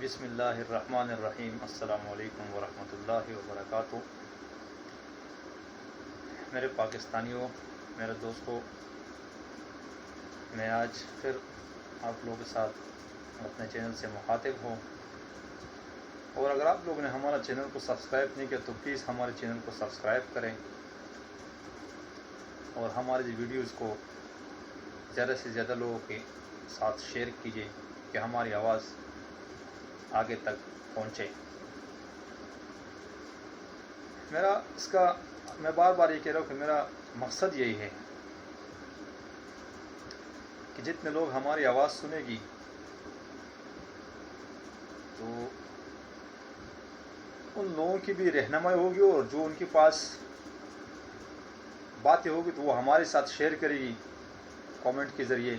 بسم اللہ الرحمن الرحیم۔ السلام علیکم ورحمۃ اللہ وبرکاتہ۔ میرے پاکستانیوں، میرے دوستوں، میں آج پھر آپ لوگوں کے ساتھ اپنے چینل سے مخاطب ہوں، اور اگر آپ لوگوں نے ہمارا چینل کو سبسکرائب نہیں کیا تو پلیز ہمارے چینل کو سبسکرائب کریں اور ہماری ویڈیوز کو زیادہ سے زیادہ لوگوں کے ساتھ شیئر کیجیے کہ ہماری آواز آگے تک پہنچے۔ میں بار بار یہ کہہ رہا ہوں کہ میرا مقصد یہی ہے کہ جتنے لوگ ہماری آواز سنے گی تو ان لوگوں کی بھی رہنمائی ہوگی، اور جو ان کے پاس باتیں ہوگی تو وہ ہمارے ساتھ شیئر کرے گی کامنٹ کے ذریعے،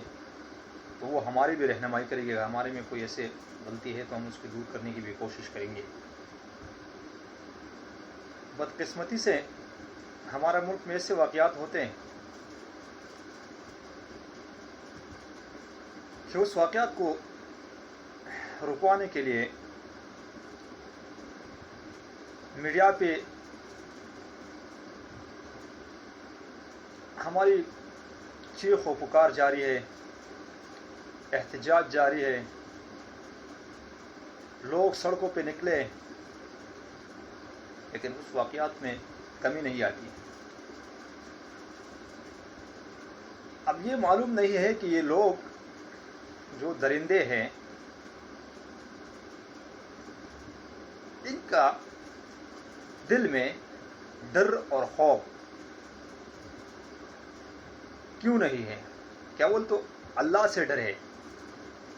تو وہ ہماری بھی رہنمائی کرے گی۔ ہمارے میں کوئی ایسے غلطی ہے تو ہم اس کو دور کرنے کی بھی کوشش کریں گے۔ بدقسمتی سے ہمارے ملک میں ایسے واقعات ہوتے ہیں کہ اس واقعات کو رکوانے کے لیے میڈیا پہ ہماری چیخ و پکار جاری ہے، احتجاج جاری ہے، لوگ سڑکوں پہ نکلے، لیکن اس واقعات میں کمی نہیں آتی۔ اب یہ معلوم نہیں ہے کہ یہ لوگ جو درندے ہیں ان کا دل میں ڈر اور خوف کیوں نہیں ہے؟ کیا وہ تو اللہ سے ڈرے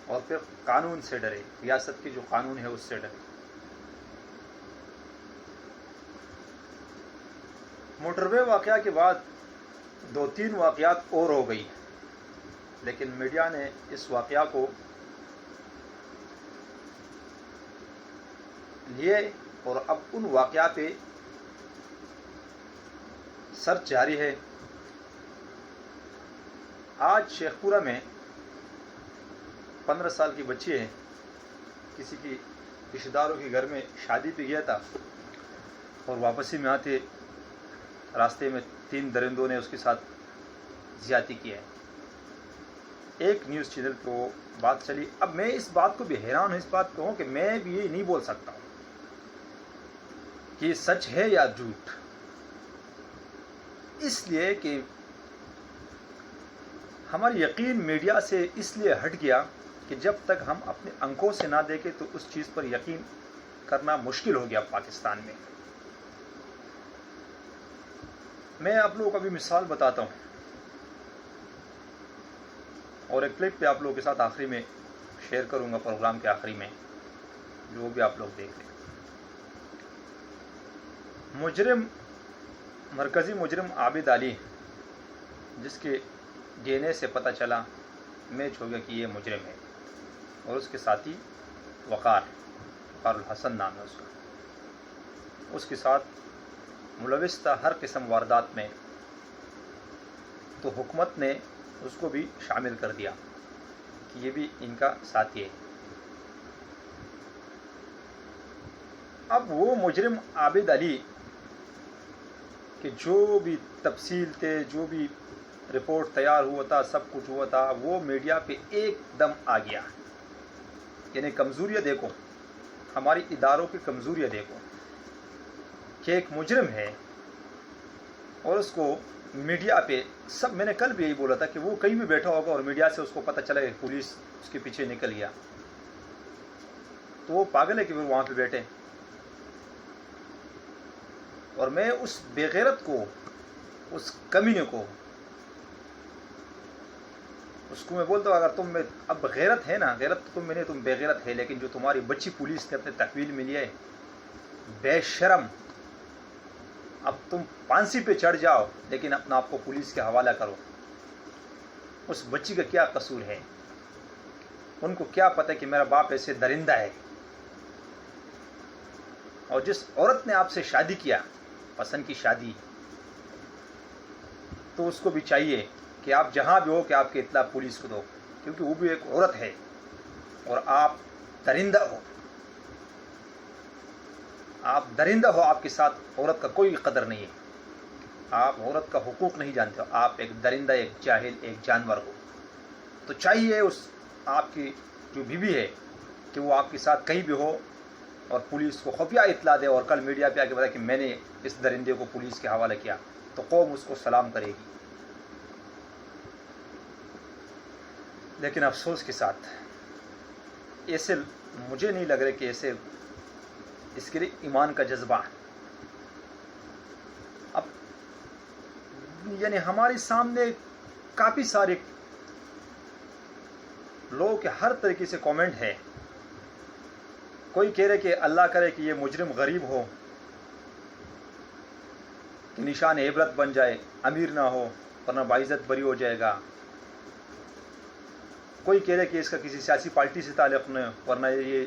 اور پھر قانون سے ڈرے، ریاست کی جو قانون ہے اس سے ڈرے۔ موٹر وے واقعہ کے بعد 2-3 واقعات اور ہو گئی، لیکن میڈیا نے اس واقعہ کو لیے اور اب ان واقعہ پہ سرچ جاری ہے۔ آج شیخ پورہ میں 15 سال کی بچی ہے، کسی کی رشتہ داروں کے گھر میں شادی پہ گیا تھا، اور واپسی میں آتے راستے میں 3 درندوں نے اس کے ساتھ زیادتی کیا ہے۔ ایک نیوز چینل پہ وہ بات چلی۔ اب میں اس بات کو بھی حیران ہوں، اس بات کو ہوں کہ میں بھی یہ نہیں بول سکتا ہوں کہ یہ سچ ہے یا جھوٹ، اس لیے کہ ہماری یقین میڈیا سے اس لیے ہٹ گیا کہ جب تک ہم اپنے آنکھوں سے نہ دیکھیں تو اس چیز پر یقین کرنا مشکل ہو گیا پاکستان میں۔ میں آپ لوگوں کو ابھی مثال بتاتا ہوں، اور ایک کلپ پہ آپ لوگوں کے ساتھ آخری میں شیئر کروں گا، پروگرام کے آخری میں، جو بھی آپ لوگ دیکھ لیں۔ مرکزی مجرم عابد علی، جس کے ڈی این اے سے پتہ چلا، میچ ہو گیا کہ یہ مجرم ہے، اور اس کے ساتھی وقار الحسن نام ہے اس کا، اس کے ساتھ ملوث تھا ہر قسم واردات میں، تو حکومت نے اس کو بھی شامل کر دیا کہ یہ بھی ان کا ساتھی ہے۔ اب وہ مجرم عابد علی کہ جو بھی تفصیل تھے، جو بھی رپورٹ تیار ہوا تھا، سب کچھ ہوا تھا، وہ میڈیا پہ ایک دم آ گیا۔ یعنی کمزوریاں دیکھو، ہماری اداروں کی کمزوریاں دیکھو کہ ایک مجرم ہے اور اس کو میڈیا پہ سب، میں نے کل بھی یہی بولا تھا کہ وہ کہیں بھی بیٹھا ہوگا اور میڈیا سے اس کو پتہ چلا کہ پولیس اس کے پیچھے نکل گیا، تو وہ پاگل ہے کہ وہ وہاں پہ بیٹھے۔ اور میں اس بے غیرت کو، اس کمینے کو، اس کو میں بولتا ہوں، اگر تم میں اب غیرت ہے نا، غیرت تو تم میں نے، تم بے غیرت ہے، لیکن جو تمہاری بچی پولیس نے اپنے تحویل میں لیا ہے، بے شرم، اب تم پھانسی پہ چڑھ جاؤ لیکن اپنا آپ کو پولیس کے حوالہ کرو۔ اس بچی کا کیا قصور ہے؟ ان کو کیا پتہ کہ میرا باپ ایسے درندہ ہے؟ اور جس عورت نے آپ سے شادی کیا، پسند کی شادی، تو اس کو بھی چاہیے کہ آپ جہاں بھی ہو کہ آپ کی اطلاع پولیس کو دو، کیونکہ وہ بھی ایک عورت ہے اور آپ درندہ ہو۔ آپ درندہ ہو، آپ کے ساتھ عورت کا کوئی قدر نہیں ہے، آپ عورت کا حقوق نہیں جانتے ہو، آپ ایک درندہ، ایک جاہل، ایک جانور ہو. تو چاہیے اس آپ کی جو بیوی ہے کہ وہ آپ کے ساتھ کہیں بھی ہو اور پولیس کو خفیہ اطلاع دے اور کل میڈیا پہ آ کے بتائے کہ میں نے اس درندے کو پولیس کے حوالے کیا، تو قوم اس کو سلام کرے گی. لیکن افسوس کے ساتھ ایسے مجھے نہیں لگ رہا کہ ایسے اس کے لیے ایمان کا جذبہ. اب یعنی ہمارے سامنے کافی سارے لوگ کے ہر طریقے سے کامنٹ ہے. کوئی کہہ رہے کہ اللہ کرے کہ یہ مجرم غریب ہو کہ نشان عبرت بن جائے، امیر نہ ہو ورنہ باعزت بری ہو جائے گا. کوئی کہہ رہے کہ اس کا کسی سیاسی پارٹی سے تعلق نہیں ورنہ یہ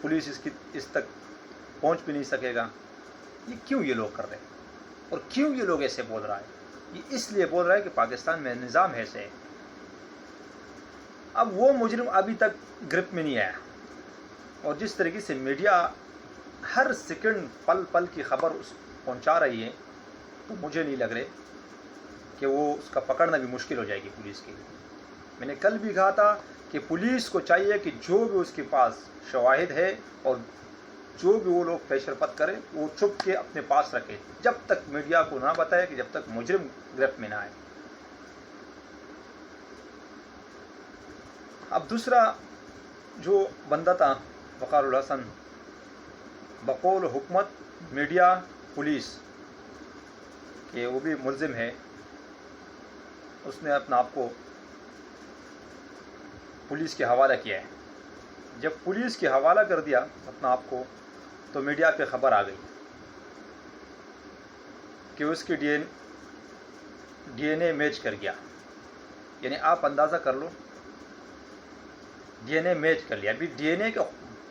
پولیس اس تک پہنچ بھی نہیں سکے گا. یہ کیوں یہ لوگ کر رہے ہیں اور کیوں یہ لوگ ایسے بول رہا ہے؟ یہ اس لیے بول رہا ہے کہ پاکستان میں نظام ایسے ہے. اب وہ مجرم ابھی تک گرفت میں نہیں آیا، اور جس طریقے سے میڈیا ہر سیکنڈ پل پل کی خبر پہنچا رہی ہے تو مجھے نہیں لگ رہے کہ وہ اس کا پکڑنا بھی مشکل ہو جائے گی پولیس کے لیے. میں نے کل بھی کہا تھا کہ پولیس کو چاہیے کہ جو بھی اس کے پاس شواہد ہے اور جو بھی وہ لوگ پیشر پت کرے وہ چھپ کے اپنے پاس رکھے، جب تک میڈیا کو نہ بتائے کہ جب تک مجرم گرفت میں نہ آئے. اب دوسرا جو بندہ تھا وقار الحسن، بقول حکومت میڈیا پولیس کہ وہ بھی ملزم ہے، اس نے اپنا آپ کو پولیس کے حوالہ کیا ہے. جب پولیس کے حوالہ کر دیا اپنا آپ کو تو میڈیا پہ خبر آ گئی کہ اس کی ڈی این اے میچ کر گیا. یعنی آپ اندازہ کر لو، ڈی این اے میچ کر لیا. ابھی ڈی این اے کا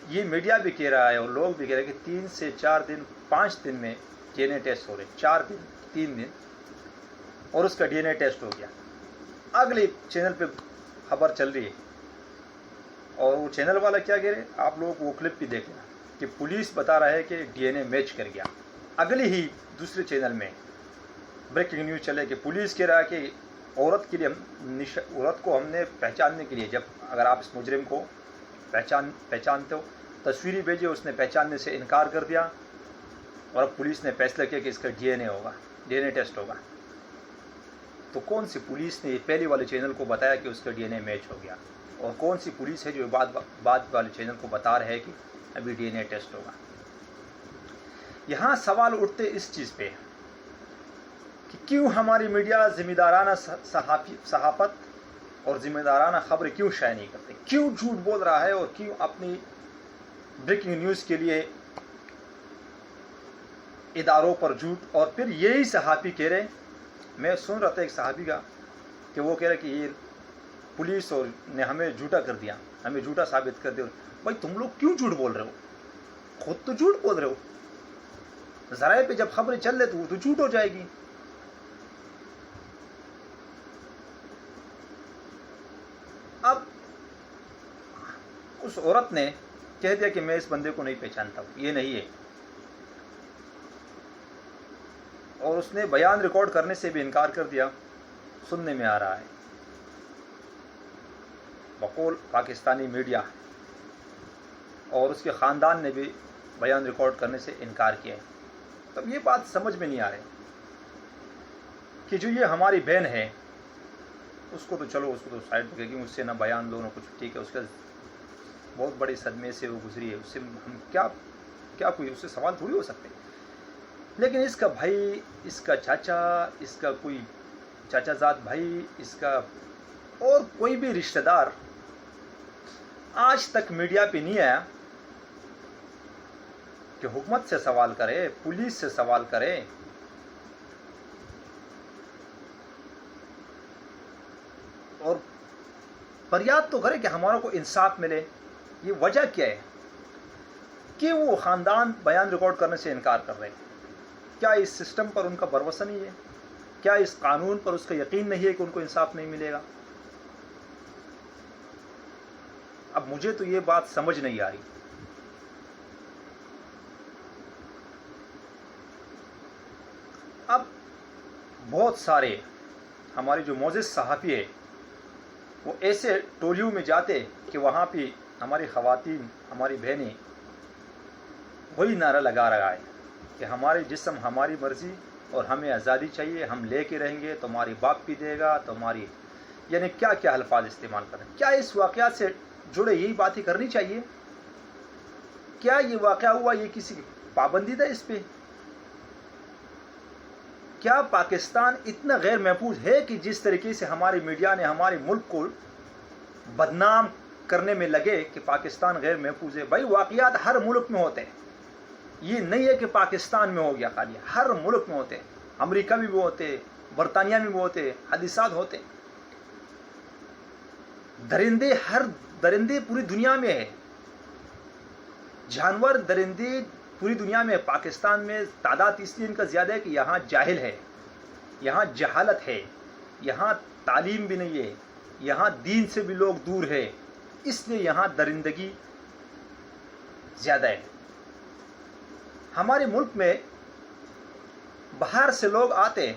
یہ میڈیا بھی کہہ رہا ہے اور لوگ بھی کہہ رہے ہیں کہ 3 سے 4 دن 5 دن میں ڈی این اے ٹیسٹ ہو رہے، 4 دن 3 دن اور اس کا ڈی این اے ٹیسٹ ہو گیا. اگلے چینل پہ خبر چل رہی ہے اور وہ چینل والا کیا کہہ رہے، آپ لوگ وہ کلپ بھی دیکھ لینا کہ پولیس بتا رہا ہے کہ ڈی این اے میچ کر گیا. اگلی ہی دوسرے چینل میں بریکنگ نیوز چلے کہ پولیس کہہ رہا ہے کہ عورت کے لیے عورت کو ہم نے پہچاننے کے لیے، جب اگر آپ اس مجرم کو پہچانتے ہو تصویری بھیجے، اس نے پہچاننے سے انکار کر دیا اور اب پولیس نے فیصلہ کیا کہ اس کا ڈی این اے ہوگا، ڈی این اے ٹیسٹ ہوگا. تو کون سی پولیس نے یہ پہلے والے چینل کو بتایا کہ اس کا ڈی این اے میچ ہو گیا، اور کون سی پولیس ہے جو بعد والے چینل کو بتا رہے کہ ابھی ڈی این اے ٹیسٹ ہوگا؟ یہاں سوال اٹھتے اس چیز پہ کہ کیوں ہماری میڈیا ذمہ دارانہ صحافت اور ذمہ دارانہ خبریں کیوں شائع نہیں کرتے، کیوں جھوٹ بول رہا ہے اور کیوں اپنی بریکنگ نیوز کے لیے اداروں پر جھوٹ. اور پھر یہی صحافی کہہ رہے، میں سن رہا تھا ایک صحافی کا کہ وہ کہہ رہے کہ یہ پولیس اور نے ہمیں جھوٹا کر دیا، ہمیں جھوٹا ثابت کر دیا. بھائی تم لوگ کیوں جھوٹ بول رہے ہو؟ خود تو جھوٹ بول رہے ہو. ذرائع پہ جب خبریں چل رہے تو وہ تو جھوٹ ہو جائے گی. اب اس عورت نے کہہ دیا کہ میں اس بندے کو نہیں پہچانتا ہوں، یہ نہیں ہے، اور اس نے بیان ریکارڈ کرنے سے بھی انکار کر دیا. سننے میں آ رہا ہے بقول پاکستانی میڈیا، اور اس کے خاندان نے بھی بیان ریکارڈ کرنے سے انکار کیا ہے. تب یہ بات سمجھ میں نہیں آ رہی کہ جو یہ ہماری بہن ہے اس کو تو چلو، اس کو تو سائڈ پہ کہ اس سے نہ بیان دو نہ کچھ، ٹھیک ہے، اس کا بہت بڑے صدمے سے وہ گزری ہے، اس سے ہم کیا کوئی اس سے سوال تھوڑی ہو سکتے. لیکن اس کا بھائی، اس کا چاچا، اس کا کوئی چاچا زاد بھائی، اس کا اور کوئی بھی رشتہ دار آج تک میڈیا پہ نہیں آیا کہ حکومت سے سوال کرے، پولیس سے سوال کرے. اور فریاد تو کرے کہ ہمارا کو انصاف ملے. یہ وجہ کیا ہے کہ وہ خاندان بیان ریکارڈ کرنے سے انکار کر رہے ہیں؟ کیا اس سسٹم پر ان کا بھروسہ نہیں ہے؟ کیا اس قانون پر اس کا یقین نہیں ہے کہ ان کو انصاف نہیں ملے گا؟ اب مجھے تو یہ بات سمجھ نہیں آ رہی بہت سارے ہمارے جو معزز صحافی ہے وہ ایسے ٹولیوں میں جاتے کہ وہاں پہ ہماری خواتین ہماری بہنیں وہی نعرہ لگا رہا ہے کہ ہمارے جسم ہماری مرضی اور ہمیں آزادی چاہیے، ہم لے کے رہیں گے، تمہاری باپ بھی دے گا، تمہاری یعنی کیا کیا الفاظ استعمال کریں۔ کیا اس واقعات سے جڑے یہی باتیں کرنی چاہیے؟ کیا یہ واقعہ ہوا یہ کسی کی پابندی تھا اس پہ؟ کیا پاکستان اتنا غیر محفوظ ہے کہ جس طریقے سے ہمارے میڈیا نے ہمارے ملک کو بدنام کرنے میں لگے کہ پاکستان غیر محفوظ ہے؟ بھائی واقعات ہر ملک میں ہوتے ہیں، یہ نہیں ہے کہ پاکستان میں ہو گیا خالی، ہر ملک میں ہوتے ہیں، امریکہ میں بھی ہوتے، برطانیہ میں بھی ہوتے، حادثات ہوتے، درندے پوری دنیا میں ہے، جانور درندے پوری دنیا میں، پاکستان میں تعداد اس لیے ان کا زیادہ ہے کہ یہاں جاہل ہے، یہاں جہالت ہے، یہاں تعلیم بھی نہیں ہے، یہاں دین سے بھی لوگ دور ہے، اس لیے یہاں درندگی زیادہ ہے۔ ہمارے ملک میں باہر سے لوگ آتے،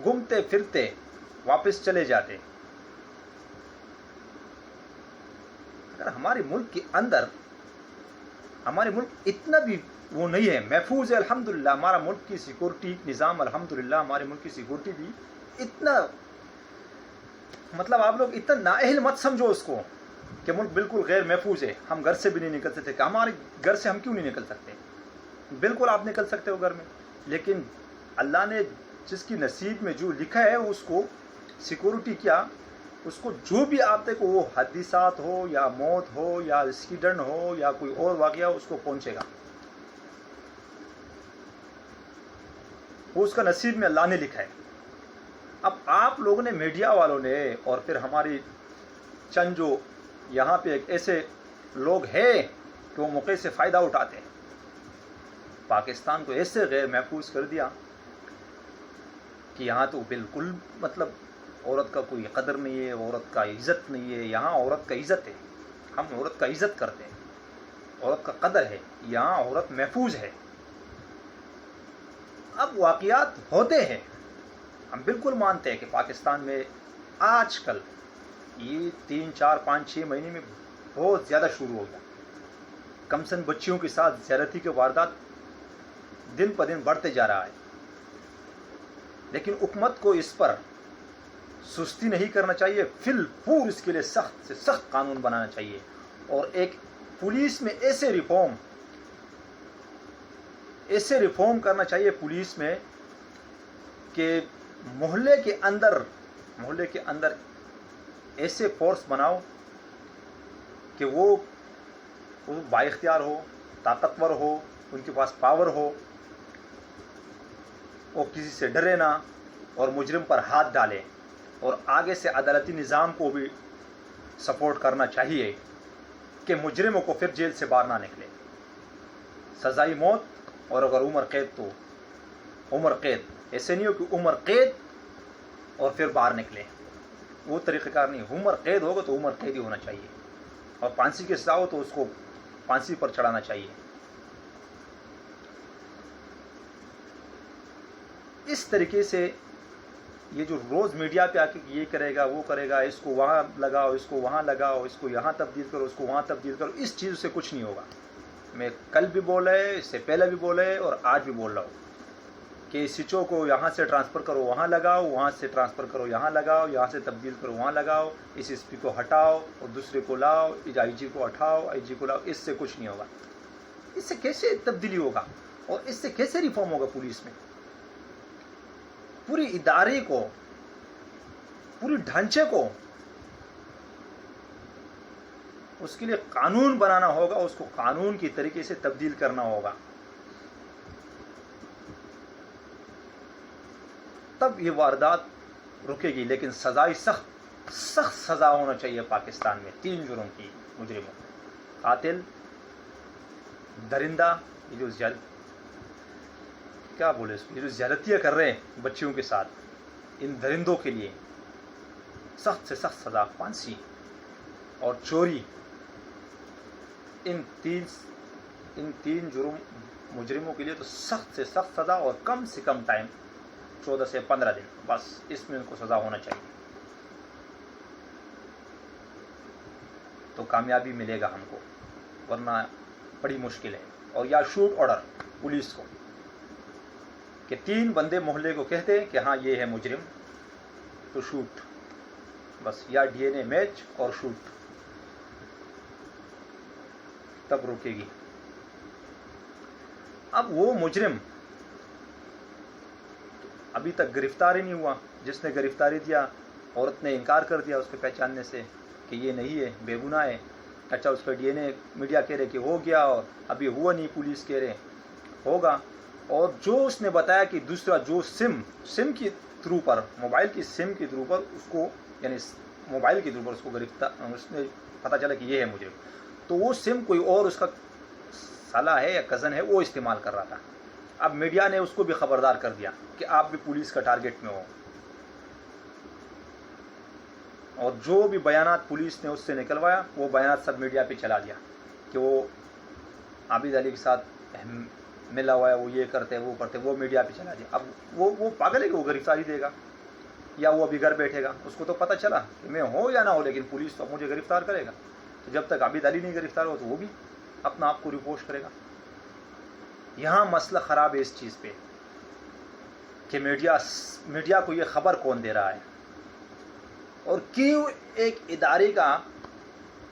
گھومتے پھرتے واپس چلے جاتے۔ اگر ہمارے ملک کے اندر ہمارے ملک اتنا بھی وہ نہیں ہے، محفوظ ہے الحمدللہ، ہمارا ملک کی سیکورٹی نظام الحمدللہ، ہمارے ملک کی سیکورٹی بھی اتنا مطلب آپ لوگ اتنا نااہل مت سمجھو اس کو کہ ملک بالکل غیر محفوظ ہے، ہم گھر سے بھی نہیں نکل سکتے۔ کہ ہمارے گھر سے ہم کیوں نہیں نکل سکتے؟ بالکل آپ نکل سکتے ہو گھر میں، لیکن اللہ نے جس کی نصیب میں جو لکھا ہے اس کو سیکورٹی کیا، اس کو جو بھی آپ تک وہ حادثات ہو یا موت ہو یا ایکسیڈنٹ ہو یا کوئی اور واقعہ ہو، اس کو پہنچے گا، وہ اس کا نصیب میں اللہ نے لکھا ہے۔ اب آپ لوگوں نے، میڈیا والوں نے، اور پھر ہماری چند جو یہاں پہ ایک ایسے لوگ ہیں کہ وہ موقع سے فائدہ اٹھاتے ہیں، پاکستان کو ایسے غیر محفوظ کر دیا کہ یہاں تو بالکل مطلب عورت کا کوئی قدر نہیں ہے، عورت کا عزت نہیں ہے۔ یہاں عورت کا عزت ہے، ہم عورت کا عزت کرتے ہیں، عورت کا قدر ہے، یہاں عورت محفوظ ہے۔ اب واقعات ہوتے ہیں، ہم بالکل مانتے ہیں کہ پاکستان میں آج کل یہ 3 4 5 6 مہینے میں بہت زیادہ شروع ہو گیا، کم سن بچیوں کے ساتھ زیادتی کے واردات دن پہ دن بڑھتے جا رہا ہے۔ لیکن حکومت کو اس پر سستی نہیں کرنا چاہیے، فی الفور اس کے لیے سخت سے سخت قانون بنانا چاہیے، اور ایک پولیس میں ایسے ریفارم کرنا چاہیے پولیس میں کہ محلے کے اندر ایسے فورس بناؤ کہ وہ با اختیار ہو، طاقتور ہو، ان کے پاس پاور ہو، وہ کسی سے ڈرے نہ اور مجرم پر ہاتھ ڈالے، اور آگے سے عدالتی نظام کو بھی سپورٹ کرنا چاہیے کہ مجرموں کو پھر جیل سے باہر نہ نکلے، سزائے موت، اور اگر عمر قید تو عمر قید، ایسے نہیں ہو کہ عمر قید اور پھر باہر نکلے، وہ طریقہ کار نہیں۔ عمر قید ہوگا تو عمر قید ہی ہونا چاہیے، اور پھانسی کی سزا ہو تو اس کو پھانسی پر چڑھانا چاہیے۔ اس طریقے سے یہ جو روز میڈیا پہ آ کے یہ کرے گا وہ کرے گا، اس کو وہاں لگاؤ، اس کو وہاں لگاؤ، اس کو یہاں تبدیل کرو، اس کو وہاں تبدیل کرو، اس چیز سے کچھ نہیں ہوگا۔ میں کل بھی بولا ہے، اس سے پہلے بھی بولا ہے، اور آج بھی بول رہا ہوں کہ سچوں کو یہاں سے ٹرانسفر کرو وہاں لگاؤ، وہاں سے ٹرانسفر کرو یہاں لگاؤ، یہاں سے تبدیل کرو وہاں لگاؤ، اس ایس پی کو ہٹاؤ اور دوسرے کو لاؤ، آئی جی کو ہٹاؤ آئی جی کو لاؤ، اس سے کچھ نہیں ہوگا۔ اس سے کیسے تبدیلی ہوگا اور اس سے کیسے ریفارم ہوگا پولیس میں؟ پوری ادارے کو، پوری ڈھانچے کو، اس کے لیے قانون بنانا ہوگا، اس کو قانون کی طریقے سے تبدیل کرنا ہوگا، تب یہ واردات رکے گی۔ لیکن سزائے سخت سزا ہونا چاہیے پاکستان میں 3 جرم کی مجرموں، قاتل، درندہ، یہ جو کیا بولے اس کو، یہ جو زیادتیاں کر رہے ہیں بچیوں کے ساتھ، ان درندوں کے لیے سخت سے سخت سزا، پھانسی، اور چوری، ان تین جرم مجرموں کے لیے تو سخت سے سخت سزا اور کم سے کم ٹائم 14 سے 15 دن، بس اس میں ان کو سزا ہونا چاہیے، تو کامیابی ملے گا ہم کو، ورنہ بڑی مشکل ہے۔ اور یا شوٹ آرڈر پولیس کو کہ 3 بندے محلے کو کہتے ہیں کہ ہاں یہ ہے مجرم، تو شوٹ، بس یا ڈی این اے میچ اور شوٹ، تب روکے گی۔ اب وہ مجرم ابھی تک گرفتار ہی نہیں ہوا، جس نے گرفتاری دیا عورت نے انکار کر دیا اس کو پہچاننے سے کہ یہ نہیں ہے، بے گناہ ہے۔ اچھا اس کا ڈی این اے میڈیا کہہ رہے کہ ہو گیا، اور ابھی ہوا نہیں، پولیس کہہ رہے ہوگا۔ اور جو اس نے بتایا کہ دوسرا جو سم کی تھرو پر، موبائل کی سم کے تھرو پر اس کو، یعنی موبائل کے تھرو پر اس کو گرفتار، اس نے پتہ چلا کہ یہ ہے مجرم، تو وہ سم کوئی اور اس کا سالا ہے یا کزن ہے وہ استعمال کر رہا تھا۔ اب میڈیا نے اس کو بھی خبردار کر دیا کہ آپ بھی پولیس کا ٹارگٹ میں ہو، اور جو بھی بیانات پولیس نے اس سے نکلوایا وہ بیانات سب میڈیا پہ چلا دیا کہ وہ عابد علی کے ساتھ ملا ہوا ہے، وہ یہ کرتے وہ کرتے، وہ میڈیا پہ چلا دیا۔ اب وہ پاگل ہے کہ وہ گرفتاری دے گا یا وہ ابھی گھر بیٹھے گا؟ اس کو تو پتہ چلا کہ میں ہوں یا نہ ہو، لیکن پولیس تو مجھے گرفتار کرے گا، تو جب تک عابد علی نہیں گرفتار ہو تو وہ بھی اپنا آپ کو رپوش کرے گا۔ یہاں مسئلہ خراب ہے اس چیز پہ کہ میڈیا کو یہ خبر کون دے رہا ہے، اور کیوں ایک ادارے کا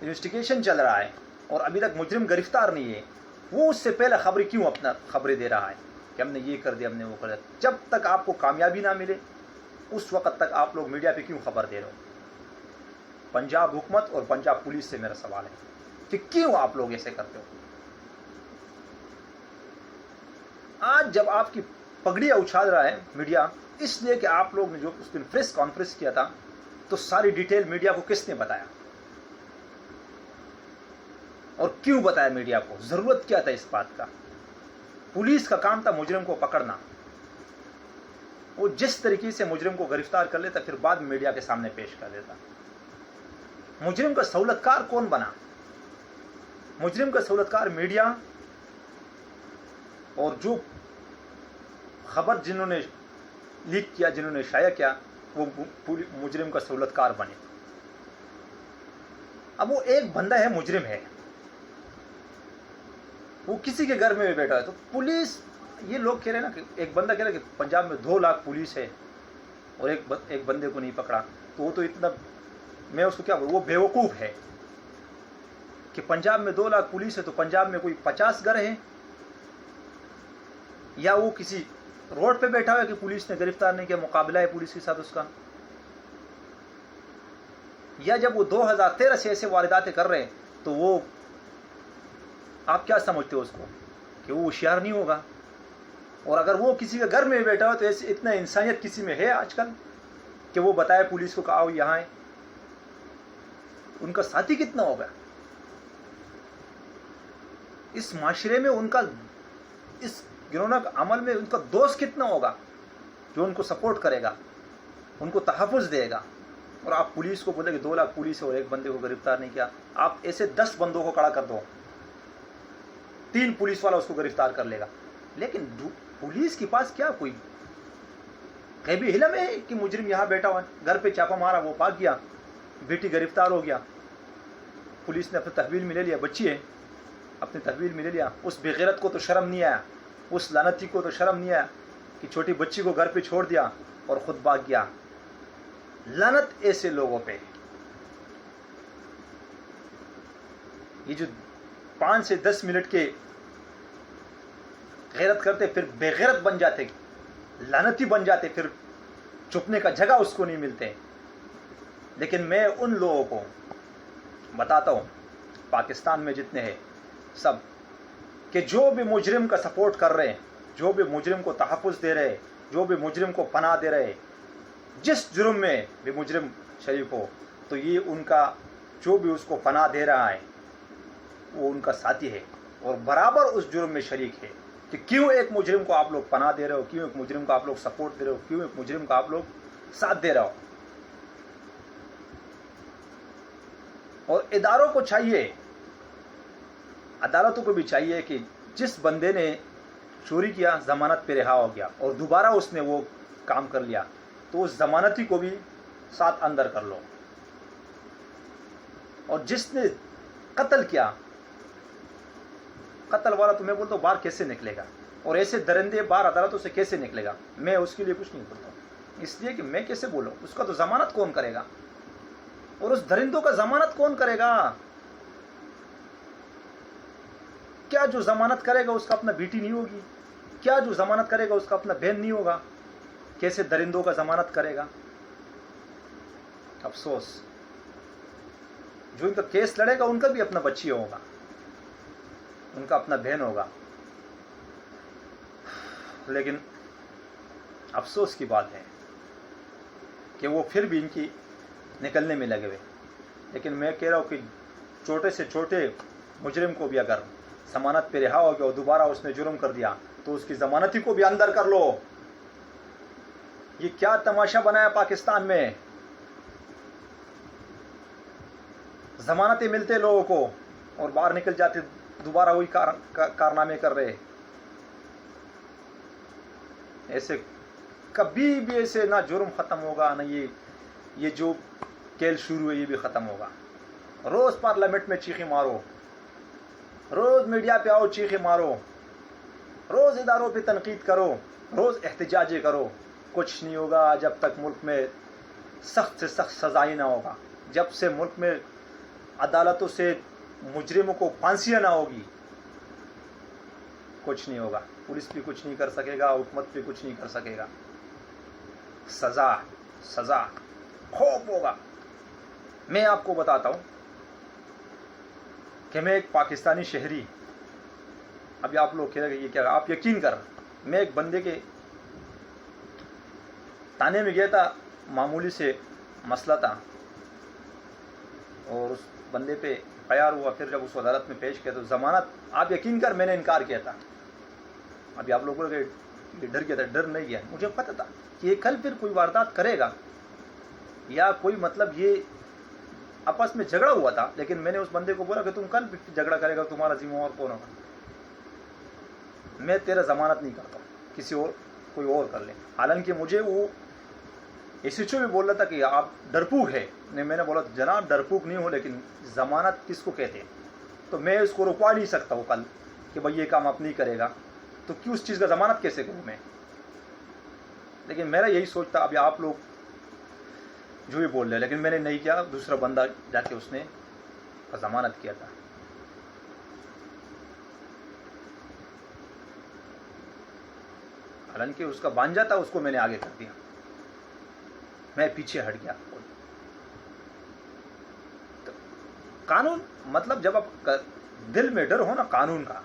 انویسٹیگیشن چل رہا ہے اور ابھی تک مجرم گرفتار نہیں ہے، وہ اس سے پہلے کیوں اپنا خبریں دے رہا ہے کہ ہم نے یہ کر دیا، ہم نے وہ کر دیا۔ جب تک آپ کو کامیابی نہ ملے اس وقت تک آپ لوگ میڈیا پہ کیوں خبر دے رہے ہو؟ پنجاب حکومت اور پنجاب پولیس سے میرا سوال ہے کہ کیوں آپ لوگ ایسے کرتے ہو؟ آج جب آپ کی پگڑیاں اچھال رہا ہے میڈیا، اس لیے کہ آپ لوگ نے جو اس دن پریس کانفرنس کیا تھا تو ساری ڈیٹیل میڈیا کو کس نے بتایا اور کیوں بتایا؟ میڈیا کو ضرورت کیا تھا اس بات کا؟ پولیس کا کام تھا مجرم کو پکڑنا، وہ جس طریقے سے مجرم کو گرفتار کر لیتا پھر بعد میں میڈیا کے سامنے پیش کر دیتا۔ مجرم کا سہولت کار کون بنا؟ مجرم کا سہولت کار میڈیا، اور جو خبر جنہوں نے لیک کیا، جنہوں نے شائع کیا، وہ مجرم کا سہولت کار بنے۔ اب وہ ایک بندہ ہے، مجرم ہے، وہ کسی کے گھر میں بیٹھا ہے، تو پولیس، یہ لوگ کہہ رہے ہیں نا کہ ایک بندہ کہہ رہا ہے کہ پنجاب میں 2 لاکھ پولیس ہے اور ایک بندے کو نہیں پکڑا، تو وہ تو اتنا، میں اس کو کیا بولوں، وہ بیوقوف ہے کہ پنجاب میں 2 لاکھ پولیس ہے تو پنجاب میں کوئی 50 گھر ہیں، یا وہ کسی روڈ پہ بیٹھا ہوا ہے کہ پولیس نے گرفتار نہیں کیا، مقابلہ ہے پولیس کے ساتھ اس کا، یا جب وہ 2013 سے ایسے وارداتیں کر رہے ہیں تو وہ آپ کیا سمجھتے ہو اس کو کہ وہ ہوشیار نہیں ہوگا؟ اور اگر وہ کسی کے گھر میں بیٹھا ہوا تو ایسے اتنا انسانیت کسی میں ہے آج کل کہ وہ بتائے پولیس کو کہ آؤ یہاں ہے؟ ان کا ساتھی کتنا ہوگا اس معاشرے میں؟ ان کا اس گنونا عمل میں ان کا دوست کتنا ہوگا جو ان کو سپورٹ کرے گا، ان کو تحفظ دے گا؟ اور آپ پولیس کو بولے کہ 2 لاکھ پولیس ہے اور ایک بندے کو گرفتار نہیں کیا۔ آپ ایسے 10 بندوں کو کھڑا کر دو، 3 پولیس والا اس کو گرفتار کر لے گا، لیکن پولیس کے پاس کیا کوئی غیبی علم ہے کہ مجرم یہاں بیٹھا ہوا ہے؟ گھر پہ چھاپا مارا، وہ بھاگ گیا، بیٹی گرفتار ہو گیا، پولیس نے اپنے تحویل میں لے لیا، بچی ہے اپنے تحویل میں لے لیا۔ اس بے غیرت کو تو شرم نہیں آیا، اس لعنتی کو تو شرم نہیں آیا کہ چھوٹی بچی کو گھر پہ چھوڑ دیا اور خود بھاگ گیا۔ لعنت ایسے لوگوں پہ، یہ جو 5 سے 10 منٹ کے غیرت کرتے پھر بے غیرت بن جاتے، لعنتی بن جاتے، پھر چھپنے کا جگہ اس کو نہیں ملتے۔ لیکن میں ان لوگوں کو بتاتا ہوں پاکستان میں جتنے ہیں سب، کہ جو بھی مجرم کا سپورٹ کر رہے ہیں، جو بھی مجرم کو تحفظ دے رہے، جو بھی مجرم کو پناہ دے رہے، جس جرم میں بھی مجرم شریک ہو، تو یہ ان کا جو بھی اس کو پناہ دے رہا ہے وہ ان کا ساتھی ہے اور برابر اس جرم میں شریک ہے۔ کہ کیوں ایک مجرم کو آپ لوگ پناہ دے رہے ہو، کیوں ایک مجرم کو آپ لوگ سپورٹ دے رہے ہو، کیوں ایک مجرم کو آپ لوگ ساتھ دے رہے ہو؟ اور اداروں کو چاہیے، عدالتوں کو بھی چاہیے کہ جس بندے نے چوری کیا، ضمانت پہ رہا ہو گیا اور دوبارہ اس نے وہ کام کر لیا تو اس ضمانتی کو بھی ساتھ اندر کر لو. اور جس نے قتل کیا، قتل والا تو میں بولتا ہوں باہر کیسے نکلے گا، اور ایسے درندے باہر عدالتوں سے کیسے نکلے گا؟ میں اس کے لیے کچھ نہیں بولتا ہوں، اس لیے کہ میں کیسے بولوں، اس کا تو ضمانت کون کرے گا، اور اس درندوں کا ضمانت کون کرے گا؟ کیا جو ضمانت کرے گا اس کا اپنا بیٹی نہیں ہوگی؟ کیا جو ضمانت کرے گا اس کا اپنا بہن نہیں ہوگا؟ کیسے درندوں کا ضمانت کرے گا؟ افسوس، جو ان کا کیس لڑے گا ان کا بھی اپنا بچی ہوگا، ان کا اپنا بہن ہوگا. لیکن افسوس کی بات ہے کہ وہ پھر بھی ان کی نکلنے میں لگے ہوئے. لیکن میں کہہ رہا ہوں کہ چھوٹے سے چھوٹے مجرم کو بھی اگر ضمانت پہ رہا ہو گیا اور دوبارہ اس نے جرم کر دیا تو اس کی ضمانتی کو بھی اندر کر لو. یہ کیا تماشا بنایا پاکستان میں؟ ضمانتیں ملتے لوگوں کو اور باہر نکل جاتے، دوبارہ وہی کارنامے کر رہے. ایسے کبھی بھی ایسے نہ جرم ختم ہوگا، نہ یہ جو کیل شروع ہے یہ بھی ختم ہوگا. روز پارلیمنٹ میں چیخیں مارو، روز میڈیا پہ آؤ چیخیں مارو، روز اداروں پہ تنقید کرو، روز احتجاجیں کرو، کچھ نہیں ہوگا جب تک ملک میں سخت سے سخت سزائیں نہ ہوگا، جب سے ملک میں عدالتوں سے مجرموں کو پھانسیاں نہ ہوگی، کچھ نہیں ہوگا. پولیس بھی کچھ نہیں کر سکے گا، حکومت بھی کچھ نہیں کر سکے گا. سزا سزا خوف ہوگا. میں آپ کو بتاتا ہوں کہ میں ایک پاکستانی شہری، ابھی آپ لوگ کہہ رہے ہیں یہ کیا، آپ یقین کر، میں ایک بندے کے تانے میں گیا تھا، معمولی سے مسئلہ تھا اور اس بندے پہ FIR ہوا. پھر جب اس کو عدالت میں پیش کیا تو ضمانت، آپ یقین کر میں نے انکار کیا تھا. ابھی آپ لوگوں کے ڈر گیا تھا، ڈر نہیں گیا، مجھے پتا تھا کہ یہ کل پھر کوئی واردات کرے گا یا کوئی مطلب یہ آپس میں جھگڑا ہوا تھا. لیکن میں نے اس بندے کو بولا کہ تم کل جھگڑا کرے گا، تمہارا ذمہ وار کون ہوگا؟ میں تیرا ضمانت نہیں کرتا ہوں، کسی اور کوئی اور کر لے. حالانکہ مجھے وہ SHO بھی بول رہا تھا کہ آپ ڈرپوک ہے. میں نے بولا جناب ڈرپوک نہیں ہوں، لیکن ضمانت کس کو کہتے ہیں؟ تو میں اس کو رکوا نہیں سکتا ہوں کل کہ بھائی یہ کام آپ نہیں کرے گا، تو کیوں اس چیز کا ضمانت کیسے کروں میں؟ لیکن میرا یہی سوچ تھا. ابھی آپ لوگ جو بھی بول رہے، لیکن میں نے نہیں کیا. دوسرا بندہ جا کے اس نے ضمانت کیا تھا. حالانکہ اس کا بانجا تھا، اس کو میں نے آگے کر دیا، میں پیچھے ہٹ گیا. تو قانون مطلب جب آپ دل میں ڈر ہو نا قانون کا،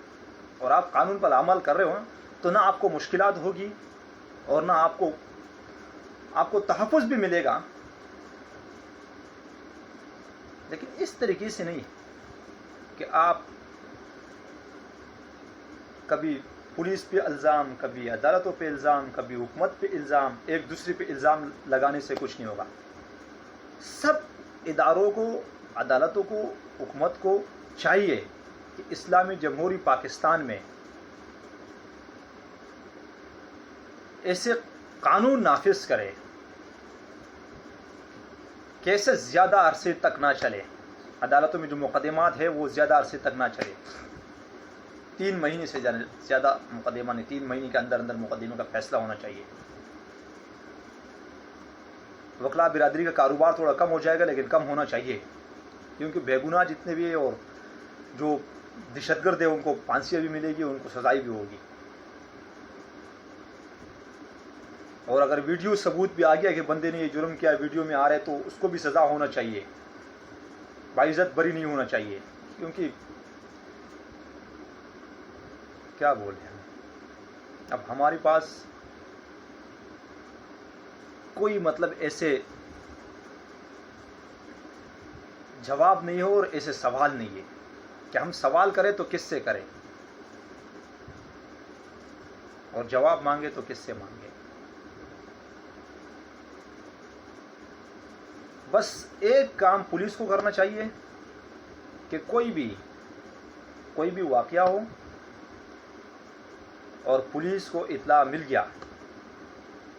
اور آپ قانون پر عمل کر رہے ہو نا، تو نہ آپ کو مشکلات ہوگی اور نہ آپ کو تحفظ بھی ملے گا. لیکن اس طریقے سے نہیں کہ آپ کبھی پولیس پہ الزام، کبھی عدالتوں پہ الزام، کبھی حکومت پہ الزام، ایک دوسرے پہ الزام لگانے سے کچھ نہیں ہوگا. سب اداروں کو، عدالتوں کو، حکومت کو چاہیے کہ اسلامی جمہوری پاکستان میں ایسے قانون نافذ کرے کیسے زیادہ عرصے تک نہ چلے. عدالتوں میں جو مقدمات ہے وہ زیادہ عرصے تک نہ چلے. 3 مہینے سے زیادہ مقدمہ نہیں، 3 مہینے کے اندر اندر مقدموں کا فیصلہ ہونا چاہیے. وکلا برادری کا کاروبار تھوڑا کم ہو جائے گا، لیکن کم ہونا چاہیے، کیونکہ بے گناہ جتنے بھی ہیں اور جو دہشت گرد ہیں ان کو پھانسیاں بھی ملے گی، ان کو سزائی بھی ہوگی. اور اگر ویڈیو ثبوت بھی آ گیا کہ بندے نے یہ جرم کیا، ویڈیو میں آ رہے، تو اس کو بھی سزا ہونا چاہیے، باعزت بری نہیں ہونا چاہیے. کیونکہ کیا بول رہے ہیں، اب ہمارے پاس کوئی مطلب ایسے جواب نہیں ہو اور ایسے سوال نہیں ہے کہ ہم سوال کریں تو کس سے کریں اور جواب مانگے تو کس سے مانگے. بس ایک کام پولیس کو کرنا چاہیے کہ کوئی بھی واقعہ ہو اور پولیس کو اطلاع مل گیا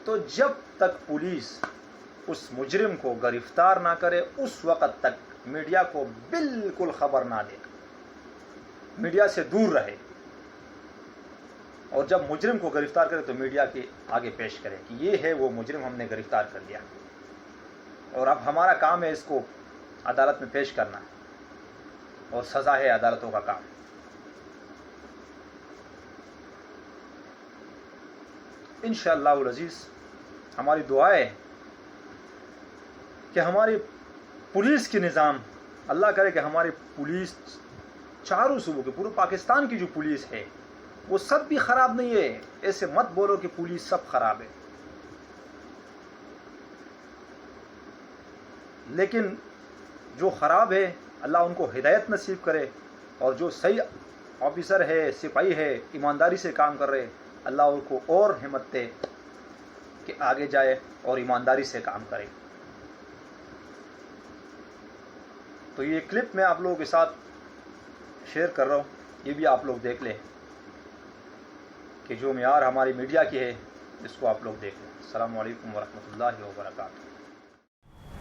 تو جب تک پولیس اس مجرم کو گرفتار نہ کرے اس وقت تک میڈیا کو بالکل خبر نہ دے، میڈیا سے دور رہے، اور جب مجرم کو گرفتار کرے تو میڈیا کے آگے پیش کرے کہ یہ ہے وہ مجرم، ہم نے گرفتار کر لیا، اور اب ہمارا کام ہے اس کو عدالت میں پیش کرنا، اور سزا ہے عدالتوں کا کام۔ انشاءاللہ العزیز ہماری دعا ہے کہ ہماری پولیس کی نظام، اللہ کرے کہ ہماری پولیس چاروں صوبوں کے، پورے پاکستان کی جو پولیس ہے وہ سب بھی خراب نہیں ہے، ایسے مت بولو کہ پولیس سب خراب ہے، لیکن جو خراب ہے اللہ ان کو ہدایت نصیب کرے، اور جو صحیح آفیسر ہے، سپاہی ہے، ایمانداری سے کام کر رہے، اللہ ان کو اور ہمت دے کہ آگے جائے اور ایمانداری سے کام کرے۔ تو یہ کلپ میں آپ لوگوں کے ساتھ شیئر کر رہا ہوں، یہ بھی آپ لوگ دیکھ لیں کہ جو معیار ہماری میڈیا کی ہے اس کو آپ لوگ دیکھ لیں۔ السلام علیکم ورحمۃ اللہ وبرکاتہ۔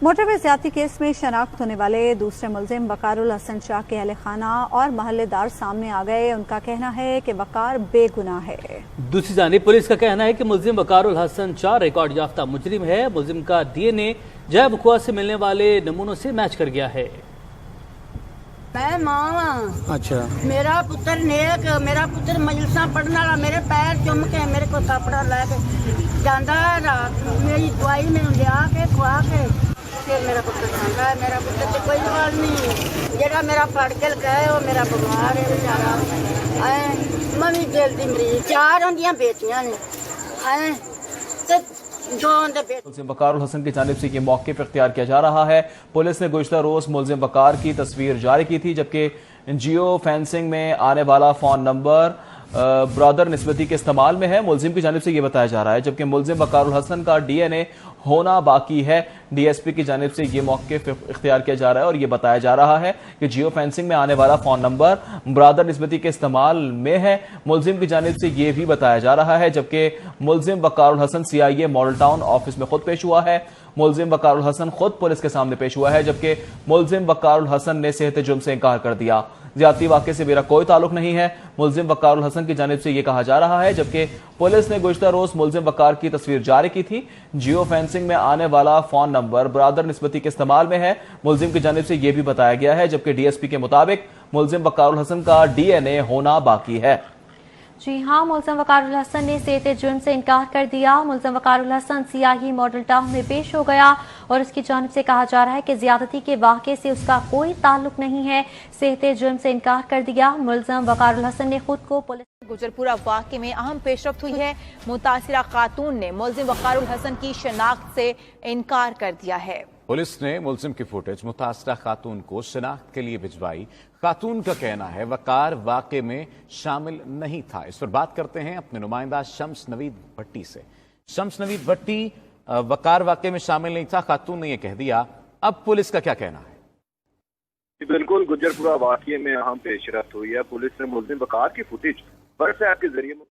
موٹر وے زیادتی کیس میں شناخت ہونے والے دوسرے ملزم وقار الحسن شاہ کے اہل خانہ اور محلے دار سامنے آ گئے۔ ان کا کہنا ہے کہ وقار بے گناہ ہے۔ دوسری جانب پولیس کا کہنا ہے کہ ملزم وقار الحسن شاہ ریکارڈ یافتہ مجرم ہے۔ ملزم کا ڈی این اے جے بکوا سے ملنے والے نمونوں سے میچ کر گیا ہے۔ میں ماں ہاں، اچھا میرا پتر نیک، میرا پتر مجلساں پڑھنے والا، میرے پیر چوم کے میرے کو کپڑا لے کے جانا، رات میری دوائی میں لیا کے کھوا کے پھر میرا پتر جانا ہے۔ میرا پتر تو کوئی حال نہیں، جہاں میرا پڑھ کے لگا وہ میرا بیمار ہے بیچارا، میں بھی دل دی مریض، 4 ہوندیاں بیٹیاں نے، ملزم وقار الحسن کی جانب سے یہ موقف اختیار کیا جا رہا ہے۔ پولیس نے گزشتہ روز ملزم وقار کی تصویر جاری کی تھی، جبکہ جیو فینسنگ میں آنے والا فون نمبر برادر نسبتی کے استعمال میں ہے، ملزم کی جانب سے یہ بتایا جا رہا ہے، جبکہ ملزم وقار الحسن کا ڈی این اے ہونا باقی ہے۔ ڈی ایس پی کی جانب سے یہ موقف اختیار کیا جا رہا ہے اور یہ بتایا جا رہا ہے کہ جیو فینسنگ میں آنے والا فون نمبر برادر نسبتی کے استعمال میں ہے۔ ملزم کی جانب سے یہ بھی بتایا جا رہا ہے، جبکہ ملزم وقار الحسن CIA ماڈل ٹاؤن آفس میں خود پیش ہوا ہے۔ ملزم وقار الحسن خود پولیس کے سامنے پیش ہوا ہے، جبکہ ملزم وقار الحسن نے صحت جرم سے انکار کر دیا۔ زیادتی واقعے سے میرا کوئی تعلق نہیں ہے، ملزم وقار الحسن کی جانب سے یہ کہا جا رہا ہے، جبکہ پولیس نے گزشتہ روز ملزم وقار کی تصویر جاری کی تھی۔ جیو فینسنگ میں آنے والا فون نمبر برادر نسبتی کے استعمال میں ہے، ملزم کی جانب سے یہ بھی بتایا گیا ہے، جبکہ ڈی ایس پی کے مطابق ملزم وقار الحسن کا ڈی این اے ہونا باقی ہے۔ جی ہاں، ملزم وقار الحسن نے صحت جرم سے انکار کر دیا۔ ملزم وقار الحسن CIA ماڈل ٹاؤن میں پیش ہو گیا اور اس کی جانب سے کہا جا رہا ہے کہ زیادتی کے واقعے سے اس کا کوئی تعلق نہیں ہے، صحت جرم سے انکار کر دیا۔ ملزم وقار الحسن نے خود کو پولیس گجرپورہ واقعے میں اہم پیش رفت ہوئی ہے۔ متاثرہ خاتون نے ملزم وقار الحسن کی شناخت سے انکار کر دیا ہے۔ پولیس نے ملزم کی فوٹیج متاثرہ خاتون کو شناخت کے لیے بھجوائی۔ خاتون کا کہنا ہے وقار واقعے میں شامل نہیں تھا۔ اس پر بات کرتے ہیں اپنے نمائندہ شمس نوید بھٹی سے۔ شمس نوید بھٹی، وقار واقعے میں شامل نہیں تھا، خاتون نے یہ کہہ دیا، اب پولیس کا کیا کہنا ہے؟ بالکل، گجرپورہ واقعے میں اہم پیش رفت ہوئی ہے۔ پولیس نے ملزم وقار کی فوٹیج WhatsApp کے ذریعے